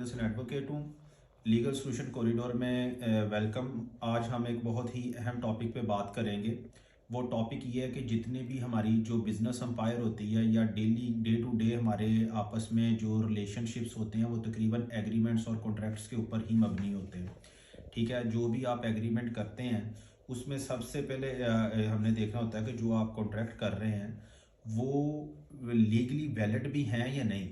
Advocate हूँ। Legal solution corridor में welcome. आज हम एक बहुत ही अहम टॉपिक पे बात करेंगे। वो टॉपिक ये है कि जितने भी हमारी जो बिजनेस एम्पायर होती है या डेली डे टू डे हमारे आपस में जो रिलेशनशिप्स होते हैं वो तकरीबन एग्रीमेंट्स और कॉन्ट्रैक्ट्स के ऊपर ही मबनी होते हैं। ठीक है, जो भी आप एग्रीमेंट करते हैं उसमें सबसे पहले हमने देखना होता है कि जो आप कॉन्ट्रैक्ट कर रहे हैं वो लीगली वैलिड भी हैं या नहीं।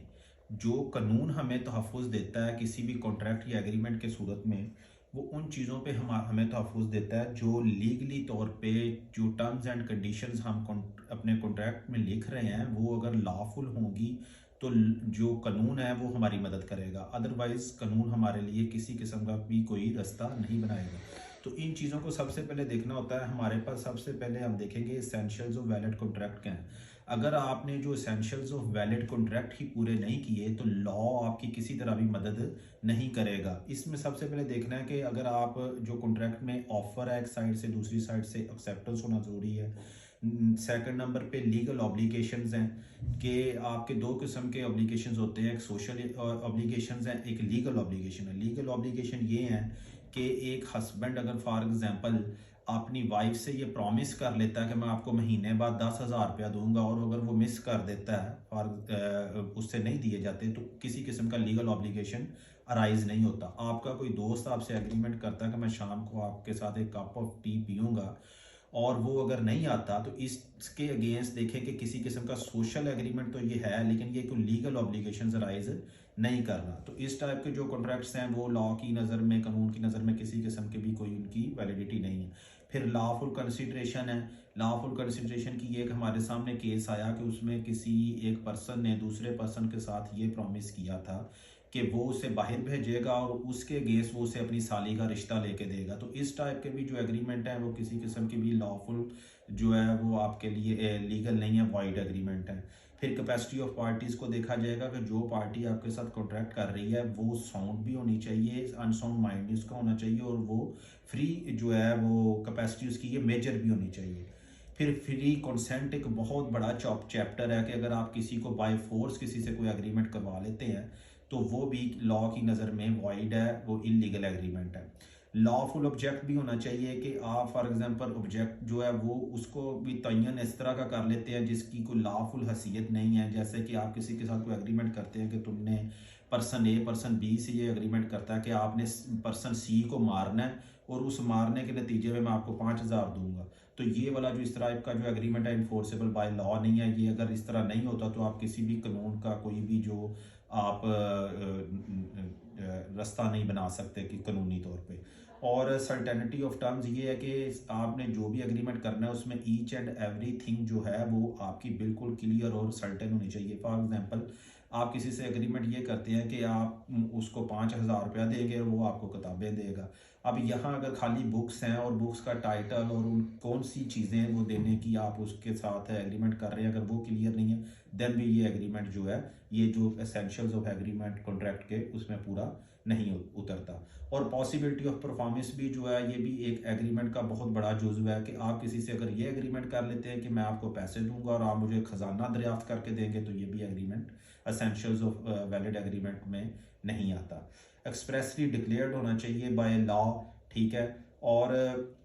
जो कानून हमें तहफ़्फ़ुज़ देता है किसी भी कॉन्ट्रैक्ट या एग्रीमेंट के सूरत में, वो उन चीज़ों पे हमें तहफ़्फ़ुज़ देता है जो लीगली तौर पे जो टर्म्स एंड कंडीशंस हम अपने कॉन्ट्रैक्ट में लिख रहे हैं वो अगर लॉफुल होंगी तो जो कानून है वो हमारी मदद करेगा। अदरवाइज़ कानून हमारे लिए किसी किस्म का भी कोई रास्ता नहीं बनाएगा। तो इन चीज़ों को सबसे पहले देखना होता है। हमारे पास सबसे पहले हम देखेंगे एसेंशियल्स ऑफ वैलिड कॉन्ट्रैक्ट क्या हैं। अगर आपने जो एसेंशियल्स ऑफ वैलिड कॉन्ट्रैक्ट ही पूरे नहीं किए तो लॉ आपकी किसी तरह भी मदद नहीं करेगा। इसमें सबसे पहले देखना है कि अगर आप जो कॉन्ट्रैक्ट में ऑफर है एक साइड से, दूसरी साइड से एक्सेप्टेंस होना ज़रूरी है। सेकंड नंबर पे लीगल ऑब्लिगेशंस हैं कि आपके दो किस्म के ऑब्लिगेशंस होते हैं। एक सोशल ऑब्लिगेशंस हैं, एक लीगल ऑब्लिगेशन है। लीगल ऑब्लिगेशन ये हैं कि एक हस्बैंड अगर फॉर एग्जांपल अपनी वाइफ से ये प्रॉमिस कर लेता है कि मैं आपको महीने बाद 10,000 रुपया दूंगा और अगर वो मिस कर देता है और उससे नहीं दिए जाते तो किसी किस्म का लीगल ऑब्लिगेशन अराइज नहीं होता। आपका कोई दोस्त आपसे एग्रीमेंट करता है कि मैं शाम को आपके साथ एक कप ऑफ टी पीऊँगा और वो अगर नहीं आता तो इसके अगेंस्ट देखें कि किसी किस्म का सोशल एग्रीमेंट तो ये है लेकिन ये कोई लीगल ऑब्लिगेशंस अराइज नहीं कर रहा। तो इस टाइप के जो कॉन्ट्रैक्ट्स हैं वो लॉ की नज़र में, कानून की नज़र में किसी किस्म की भी कोई उनकी वैलिडिटी नहीं है। फिर लॉफुल कंसिडरेशन है। लॉफुल कंसिडरेशन की एक हमारे सामने केस आया कि उसमें किसी एक पर्सन ने दूसरे पर्सन के साथ ये प्रॉमिस किया था कि वो उसे बाहर भेजेगा और उसके अगेंस्ट वो उसे अपनी साली का रिश्ता लेके देगा। तो इस टाइप के भी जो एग्रीमेंट है वो किसी किस्म की भी लॉफुल जो है वो आपके लिए लीगल नहीं है, वाइड एग्रीमेंट है। फिर कैपेसिटी ऑफ पार्टीज़ को देखा जाएगा कि जो पार्टी आपके साथ कॉन्ट्रैक्ट कर रही है वो साउंड भी होनी चाहिए, अनसाउंड माइंड भी उसका होना चाहिए और वो फ्री जो है वो कैपेसिटी उसकी ये मेजर भी होनी चाहिए। फिर फ्री कंसेंट एक बहुत बड़ा चैप्टर है कि अगर आप किसी को बाय फोर्स किसी से कोई एग्रीमेंट करवा लेते हैं तो वो भी लॉ की नज़र में वाइड है, वो इलीगल एग्रीमेंट है। लॉफुल ऑब्जेक्ट भी होना चाहिए कि आप फॉर एग्जांपल ऑब्जेक्ट जो है वो उसको भी तयन इस तरह का कर लेते हैं जिसकी कोई लॉफुल हैसियत नहीं है। जैसे कि आप किसी के साथ कोई एग्रीमेंट करते हैं कि तुमने पर्सन ए पर्सन बी से ये एग्रीमेंट करता है कि आपने पर्सन सी को मारना है और उस मारने के नतीजे में मैं आपको 5,000 दूंगा। तो ये वाला जो इस तरह का जो एग्रीमेंट है इन्फोर्सेबल बाय लॉ नहीं है। ये अगर इस तरह नहीं होता तो आप किसी भी कानून का कोई भी जो आप रास्ता नहीं बना सकते कि कानूनी तौर पे। और सर्टेनिटी ऑफ टर्म्स ये है कि आपने जो भी एग्रीमेंट करना है उसमें ईच एंड एवरीथिंग जो है वो आपकी बिल्कुल क्लियर और सर्टेन होनी चाहिए। फॉर एग्जांपल आप किसी से एग्रीमेंट ये करते हैं कि आप उसको 5,000 रुपया देंगे और वो आपको किताबें देगा। अब यहाँ अगर खाली बुक्स हैं और बुक्स का टाइटल और उन कौन सी चीज़ें वो देने की आप उसके साथ एग्रीमेंट कर रहे हैं अगर वो क्लियर नहीं है देन भी ये एग्रीमेंट जो है ये जो एसेंशियल्स ऑफ एग्रीमेंट कॉन्ट्रैक्ट के उसमें पूरा नहीं उतरता। और पॉसिबिलिटी ऑफ परफॉर्मेंस भी जो है ये भी एक एग्रीमेंट का बहुत बड़ा जुज़्व है कि आप किसी से अगर ये एग्रीमेंट कर लेते हैं कि मैं आपको पैसे दूंगा और आप मुझे खजाना दरियाफ्त करके देंगे तो ये भी agreement essentials of valid agreement में नहीं आता। एक्सप्रेसली डिक्लेयर्ड होना चाहिए बाय लॉ। ठीक है। और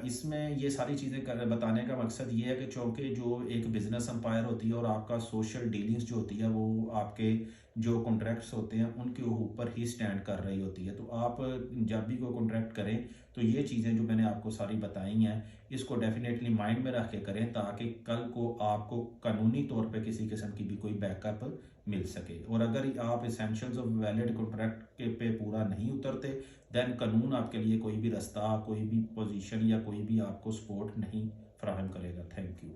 इसमें ये सारी चीज़ें बताने का मकसद ये है कि चूँकि जो एक बिजनेस एम्पायर होती है और आपका सोशल डीलिंग्स जो होती है वो आपके जो कॉन्ट्रैक्ट्स होते हैं उनके ऊपर ही स्टैंड कर रही होती है। तो आप जब भी कोई कॉन्ट्रैक्ट करें तो ये चीज़ें जो मैंने आपको सारी बताई हैं इसको डेफिनेटली माइंड में रख के करें ताकि कल को आपको कानूनी तौर पे किसी किस्म की भी कोई बैकअप मिल सके। और अगर आप एसेंशियल्स ऑफ वैलिड कॉन्ट्रैक्ट के पे पूरा नहीं उतरते देन कानून आपके लिए कोई भी रास्ता, कोई भी पोजीशन या कोई भी आपको सपोर्ट नहीं फराहम करेगा। Thank you.